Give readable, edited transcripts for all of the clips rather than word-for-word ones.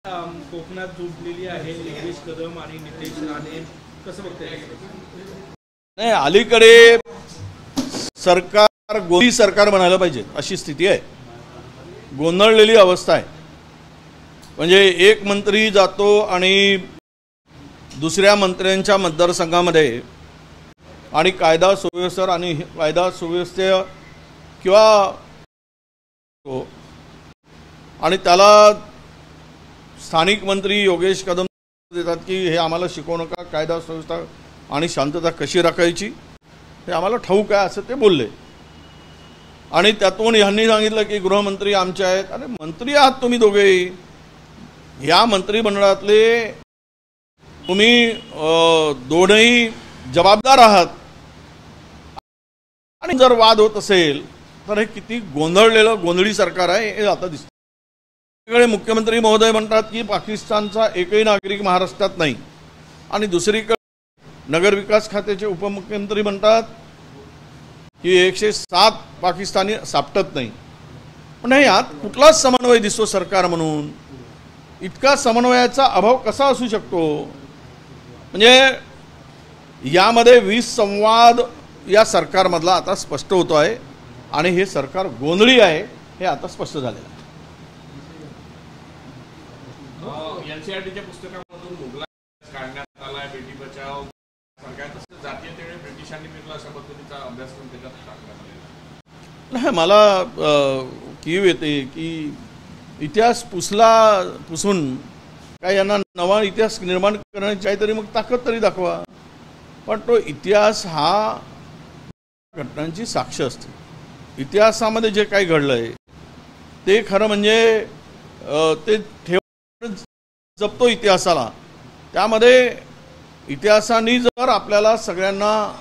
कोकणात जुंपलेली आहे योगेश कदम आणि नितेश राणे, कसं बघताय? नाही, अलीकडे सरकार गोंधळी सरकार बनायला पाहिजे अशी स्थिती आहे, गोंधळलेली अवस्था आहे. म्हणजे एक मंत्री जातो आणि दुसऱ्या मंत्र्यांच्या मतदारसंघामध्ये आणि कायदा सुव्यवस्था आणि कायदा सुव्यवस्थे किंवा आणि त्याला स्थानिक मंत्री योगेश कदम देतात की हे आम्हाला शिकवू नका, कायदा सुव्यवस्था आणि शांतता कशी राखायची हे आम्हाला ठाऊक आहे असं ते बोलले. आणि त्यातून ह्यांनी सांगितलं की गृहमंत्री आमचे आहेत. अरे मंत्री आहात तुम्ही दोघेही, या मंत्रिमंडळातले तुम्ही दोनही जबाबदार आहात. आणि जर वाद होत असेल तर हे किती गोंधळी सरकार आहे हे आता दिसतं. एकीकडे मुख्यमंत्री महोदय म्हणतात की पाकिस्तानचा एकही नागरिक महाराष्ट्रात नाही, आणि दुसरीकडे नगरविकास खात्याचे उपमुख्यमंत्री म्हणतात की 107 पाकिस्तानी सापटत नाही. पण यात कुठलाच समन्वय दिसतो सरकार म्हणून? इतका समन्वयाचा अभाव कसा असू शकतो? म्हणजे यामध्ये विसंवाद या सरकारमधला आता स्पष्ट होतो आहे, आणि हे सरकार गोंधळी आहे हे आता स्पष्ट झालेलं आहे. एनसीईआरटीच्या पुस्तकामधून मुघला काढण्यात आलाय, बेटी बचाव सरकार जातीयतेने ब्रिटिशांनी केला अशा पद्धतीचा अभ्यासक्रम त्याच्यात टाकण्यात आलेला नाही. मला कीव येते की इतिहास पुसून काय यांना नवा इतिहास निर्माण करण्याची काहीतरी मग ताकद तरी दाखवा. पण तो इतिहास हा घटनांची साक्ष असते. इतिहासामध्ये जे काही घडलंय ते खरं म्हणजे ते ठेवून जपतो इतिहासाला. त्यामध्ये इतिहासाने जर आपल्याला सगळ्यांना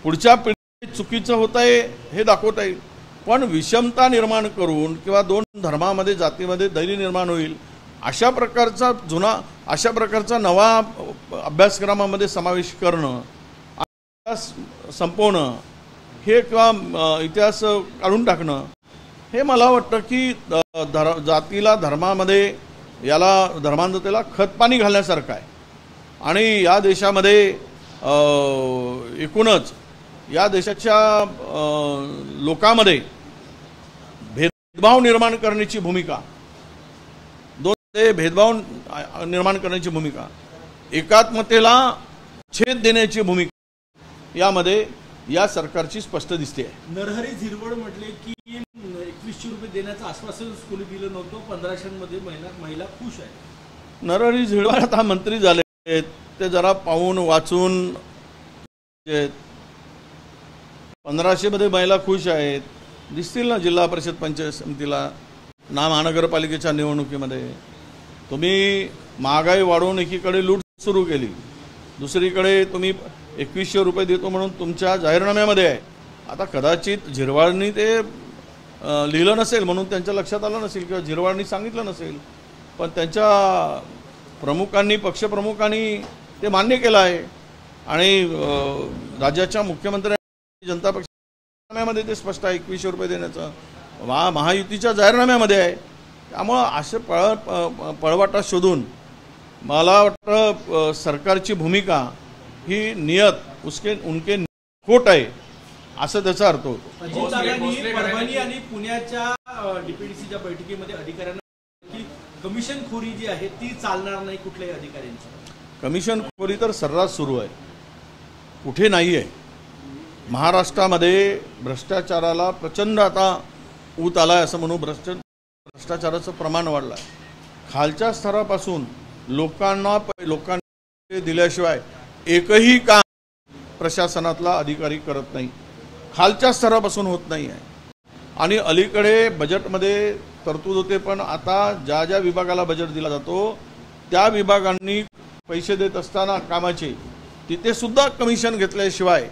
पुढच्या पिढीत चुकीचं होत आहे हे दाखवता येईल, पण विषमता निर्माण करून किंवा दोन धर्मामध्ये जातीमध्ये दैर्य निर्माण होईल अशा प्रकारचा नवा अभ्यासक्रमामध्ये समावेश करणं, इतिहास संपवणं हे किंवा इतिहास काढून टाकणं हे मला वाटतं की जातीला धर्मामध्ये याला धर्मांधतेला खतपाणी घालण्यासारखं आहे. आणि या देशामध्ये एकूणच या देशाच्या लोकांमध्ये भेदभाव निर्माण करण्याची भूमिका, भेदभाव निर्माण करण्याची भूमिका, एकात्मतेला छेद देण्याची भूमिका यामध्ये या सरकारची स्पष्ट दिसते आहे. नरहरी झिरवळ म्हटले की 2100 रुपये देण्याचं आश्वासन स्कूल दिलं नव्हतं, 1500मध्ये महिला खुश आहे. नरहरी झिरवळ आता मंत्री झाले, ते जरा पाहून वाचून 1500मध्ये महिला खुश आहेत दिसतील ना. जिल्हा परिषद पंचायत समितीला महानगरपालिकेच्या निवडणुकीमध्ये तुम्ही महागाई वाढवून एकीकडे लूट सुरू केली, दुसरीकडे तुम्ही 2100 रुपये देतो म्हणून तुमच्या जाहीरनाम्यामध्ये आहे. आता कदाचित झिरवाळनी ते लिहिलं नसेल म्हणून त्यांच्या लक्षात आलं नसेल किंवा झिरवाळनी सांगितलं नसेल, पण त्यांच्या प्रमुखांनी पक्षप्रमुखांनी ते मान्य केलं आहे. आणि राज्याच्या मुख्यमंत्र्यांनी जनता पक्षामध्ये ते स्पष्ट आहे 2100 रुपये देण्याचं महायुतीच्या जाहीरनाम्यामध्ये आहे. त्यामुळं असे पळवाटा शोधून मला वाटतं सरकारची भूमिका ही नियत उनके खोट आहे असं त्याचा अर्थ होतो. परभणी आणि पुण्याच्या डीपीडीसीच्या बैठकीमध्ये अधिकाऱ्यांना की कमिशनखोरी जी आहे ती चालणार नाही कुठल्याही अधिकाऱ्यांची. कमिशनखोरी तर सर्रास सुरू आहे, कुठे नाही आहे. महाराष्ट्रामध्ये भ्रष्टाचाराला प्रचंड आता ऊत आला आहे असं म्हणू. भ्रष्टाचाराचं प्रमाण वाढलं आहे. खालच्या स्तरापासून लोकांना दिल्याशिवाय एकही काम प्रशासनातला अधिकारी करत नाही, खालच्या स्तरापासून होत नाही आहे. आणि अलीकडे बजेटमध्ये तरतूद होते, पण आता ज्या ज्या विभागाला बजेट दिला जातो त्या विभागांनी पैसे देत असताना कामाचे तिथे सुद्धा कमिशन घेतल्याशिवाय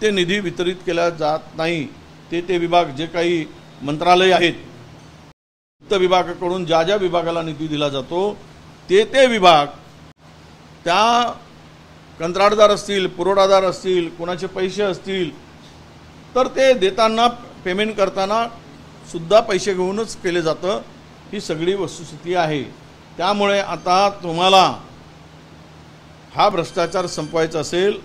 ते निधी वितरित केला जात नाही. ते विभाग जे काही मंत्रालय आहेत, वित्त विभागाकडून ज्या ज्या विभागाला निधी दिला जातो ते विभाग त्या कंत्राटदार असतील, पुरवठादार असतील, कोणाचे पैसे असतील तर ते देताना पेमेंट करताना सुद्धा पैसे घेऊनच केले जातं. ही सगळी वस्तुस्थिती आहे। त्यामुळे आता तुम्हाला हा भ्रष्टाचार संपवायचा असेल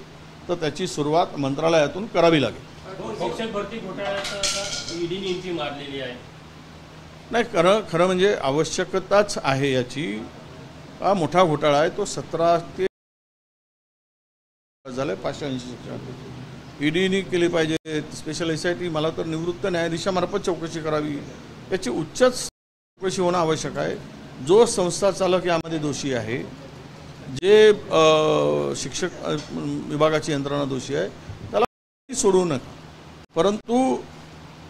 तर त्याची सुरुवात मंत्रालयातून करावी लागेल। शिक्षक भरती घोटाळ्यात ईडीने एंट्री मारलेली आहे। नाही, खरं म्हणजे आवश्यकताच आहे याची। हा मोठा घोटाळा आहे, तो 17 ते झाले 580 शिक्षा ईडीने केली पाहिजे। स्पेशल SIT मला तर निवृत्त न्यायाधीशामार्फत चौकशी करावी, याची उच्चच चौकशी होणं आवश्यक आहे। जो संस्था चालक यामध्ये दोषी आहे, जे शिक्षक विभागाची यंत्रणा दोषी आहे, त्याला सोडू नका, परंतु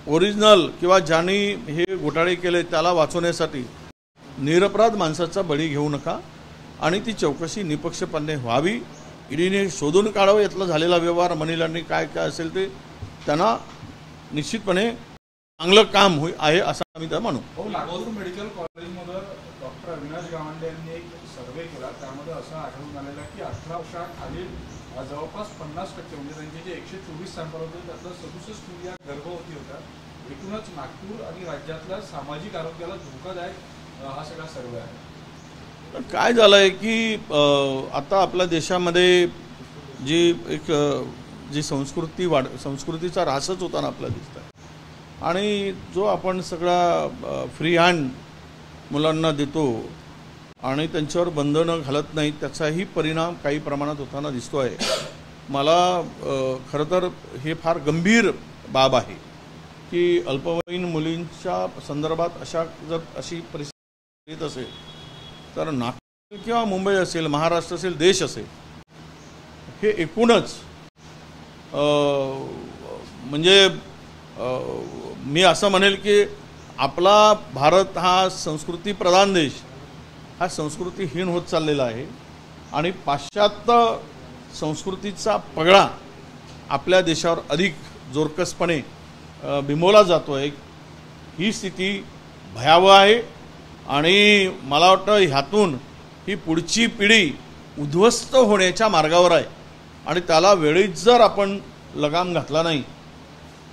ओरिजिनल किंवा ज्यांनी हे घोटाळे केले त्याला वाचवण्यासाठी निरपराध माणसाचा बळी घेऊ नका आणि ती चौकशी निपक्षपातीपणे व्हावी। ईडीने शोधून काढावं यातला झालेला व्यवहार, मनी लॉन्ड्रिंग काय काय असेल ते त्यांना निश्चितपणे चांगलं काम आहे असं आम्ही त्या मानू। नागपूर मेडिकल कॉलेजमध्ये डॉक्टर अविनाश गावंडे यांनी एक सर्वे केला, त्यामध्ये असं आढळून आलेलं की 18 वर्षाखालील जवळपास 50% म्हणजे त्यांचे जे 124 सॅम्पल होते त्यातलं 67 स्त्रिया गर्भवती होत्या। एकूणच नागपूर आणि राज्यातल्या सामाजिक आरोग्याला धोकादायक हा सगळा सर्वे आहे। काय झालंय की आता आपल्या देशामध्ये जी संस्कृतीचा ऱ्हासच होताना आपल्याला दिसत आहे आणि जो आपण सगळा फ्री हँड मुलांना देतो आणि त्यांच्यावर बंधनं घालत नाही, त्याचाही परिणाम काही प्रमाणात होताना दिसतो आहे। मला खरं तर हे फार गंभीर बाब आहे की अल्पवयीन मुलींच्या संदर्भात अशी परिस्थिती येत असेल तर नागपूर किंवा मुंबई असेल, महाराष्ट्र असेल, देश असेल, हे एकूणच म्हणजे मी असं म्हणेल की आपला भारत हा संस्कृती प्रधान देश हा संस्कृतीहीन होत चाललेला आहे आणि पाश्चात्य संस्कृतीचा पगडा आपल्या देशावर अधिक जोरकसपणे बिंबवला जातो आहे। ही स्थिती भयावह आहे आणि मला वाटतं ह्यातून ही पुढची पिढी उद्ध्वस्त होण्याच्या मार्गावर आहे आणि त्याला वेळीच जर आपण लगाम घातला नाही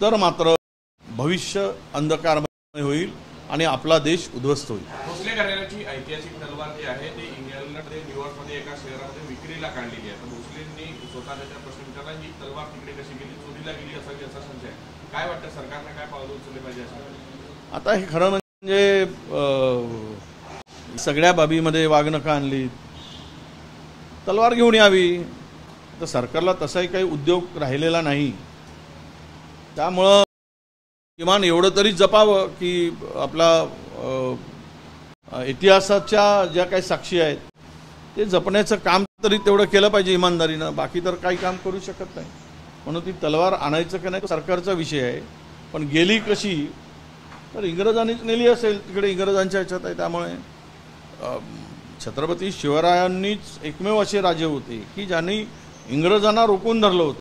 तर मात्र भविष्य अंधकारमय होईल आणि आपला देश उद्ध्वस्त होईल। भोसले घराण्याची ऐतिहासिक तलवार जी आहे ती इंग्लंडमध्ये न्यूयॉर्कमध्ये एका शहरामध्ये विक्रीला काढलेली आहे। तर भोसलेंनी स्वतः त्याचा प्रश्न विचारला ही तलवार तिकडे कशी गेली, चोरीला गेली असावी असा संशय आहे। काय वाटतं सरकारने काय पावलं उचलले पाहिजे असं? आता हे खरं म्हणजे सगळ्या बाबीमध्ये वागणुका आणली, तलवार घेऊन यावी, तर सरकारला तसाही काही उद्योग राहिलेला नाही। त्यामुळं किमान एवढं तरी जपावं की आपला इतिहासाच्या ज्या काही साक्षी आहेत ते जपण्याचं काम तरी तेवढं केलं पाहिजे इमानदारीनं, बाकी तर काही काम करू शकत नाही। म्हणून ती तलवार आणायचं की नाही सरकारचा विषय आहे, पण गेली कशी तर इंग्रजांनीच नेली असेल, तिकडे इंग्रजांच्या ह्याच्यात आहे। त्यामुळे छत्रपती शिवरायांनीच एकमेव असे राजे होते की ज्यांनी इंग्रजांना रोखून धरलं होतं,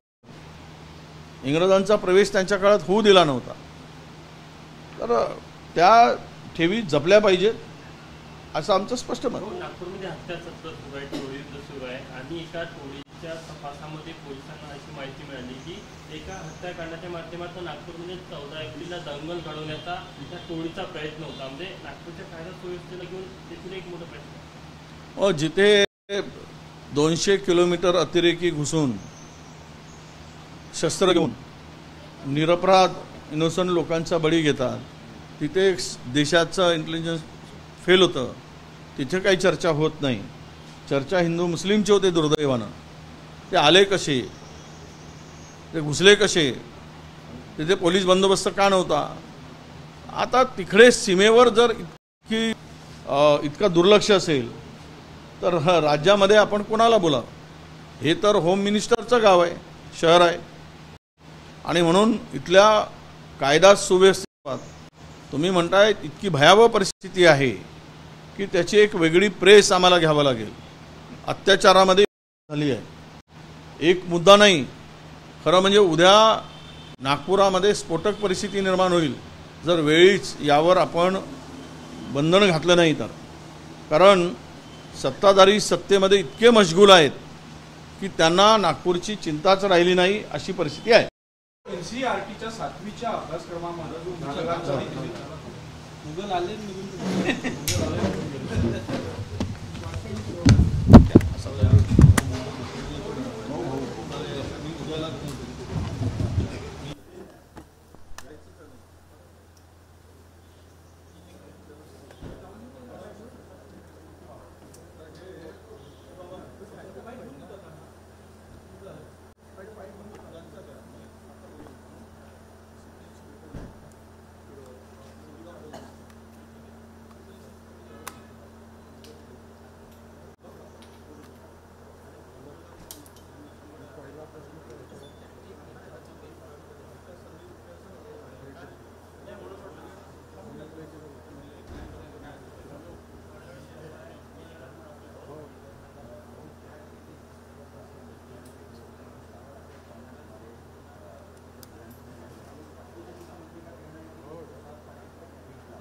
इंग्रजांचा प्रवेश त्यांच्या काळात होऊ दिला नव्हता। तर त्या ठेवी जपल्या पाहिजेत असं आमचं स्पष्ट मत आहे। नागपूरमध्ये हत्या सत्र सुरू आहे, टोळी सुरू आहे आणि एका टोळीच्या तपासामध्ये पोलिसांना अशी माहिती मिळाली की एका हत्याकांडाच्या माध्यमातून नागपूरमध्ये 14 एप्रिलला दंगल घडवण्याचा त्या टोळीचा प्रयत्न होता। म्हणजे नागपूरच्या कायदा सुव्यवस्थेला घेऊन देखील एक मोठा प्रयत्न। जिथे 200 किलोमीटर अतिरेकी घुसून शस्त्र घेऊन निरपराध इनोसंट लोकांचा बळी घेतात, तिथे देशाचं इंटेलिजन्स फेल होतं, तिथे काही चर्चा होत नाही। चर्चा हिंदू मुस्लिमचे होते, दुर्दैवानं ते आले कसे, ते घुसले कसे, तिथे पोलीस बंदोबस्त का नव्हता। आता तिकडे सीमेवर जर इतका दुर्लक्ष असेल तर राज्यामध्ये आपण कोणाला बोलावं? हे तर होम मिनिस्टरचं गाव आहे, शहर आहे आणि म्हणून इथल्या कायदा सुव्यवस्थेत तुम्ही म्हणताय इतकी भयावह परिस्थिती आहे की त्याची एक वेगळी प्रेस आम्हाला घ्यावं लागेल। अत्याचारामध्ये झाली आहे, एक मुद्दा नाही। खरं म्हणजे उद्या नागपुरामध्ये स्फोटक परिस्थिती निर्माण होईल जर वेळीच यावर आपण बंधन घातलं नाही तर, कारण सत्ताधारी सत्तेमध्ये इतके मशगूल आहेत की त्यांना नागपूरची चिंताच राहिली नाही अशी परिस्थिती आहे। NCERTच्या 7वीच्या अभ्यासक्रमामध्ये जो गुगल आले निघून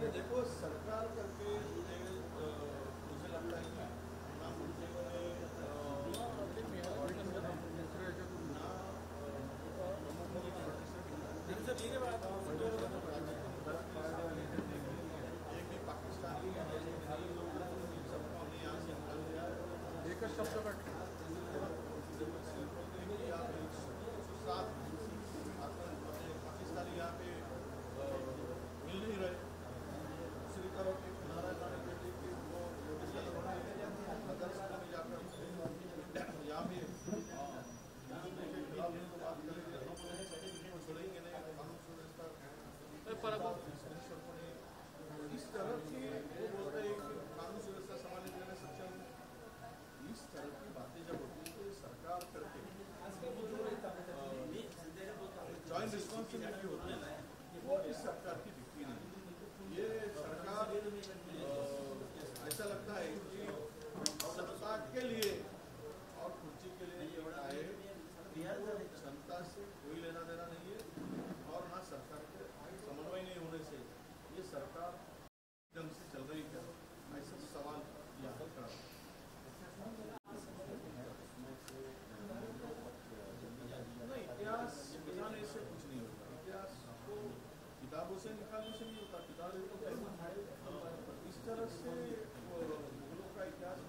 देखो सरकार करके मुझे लगता है कि ना मुझे एक भी पाकिस्तानी सबको यहाँ से निकाल दिया एक शब्द पाकिस्तानी यहाँ पे मिल नहीं रहे दूसरी तरफ एक नारा लाने के लिए कि वो यहाँ पे के खिलाफ बात करेंगे छोड़ेंगे नहीं कानून सुव्यवस्था इस तरह की वो बोलते हैं कि कानून सुव्यवस्था संभालने के लिए सक्षम इस तरह की बातें जब होती है सरकार करके जॉइंट रिस्पॉन्सिबिलिटी होती है वो इस सरकार की दिखती नहीं। ये सरकार ऐसा लगता है कि सत्ता के लिए और कुर्सी के लिए ये आए, जनता से कोई लेना देना नहीं है और ना सरकार के समन्वय नहीं होने से ये सरकार ढंग से चल रही है, ऐसा सवाल यहाँ पर खड़ा है। इतिहास बनाने से कुछ नहीं होता, इतिहास को किताबों से निकालने से नहीं होता, किताबें तो इस तरह से मुगलों का इतिहास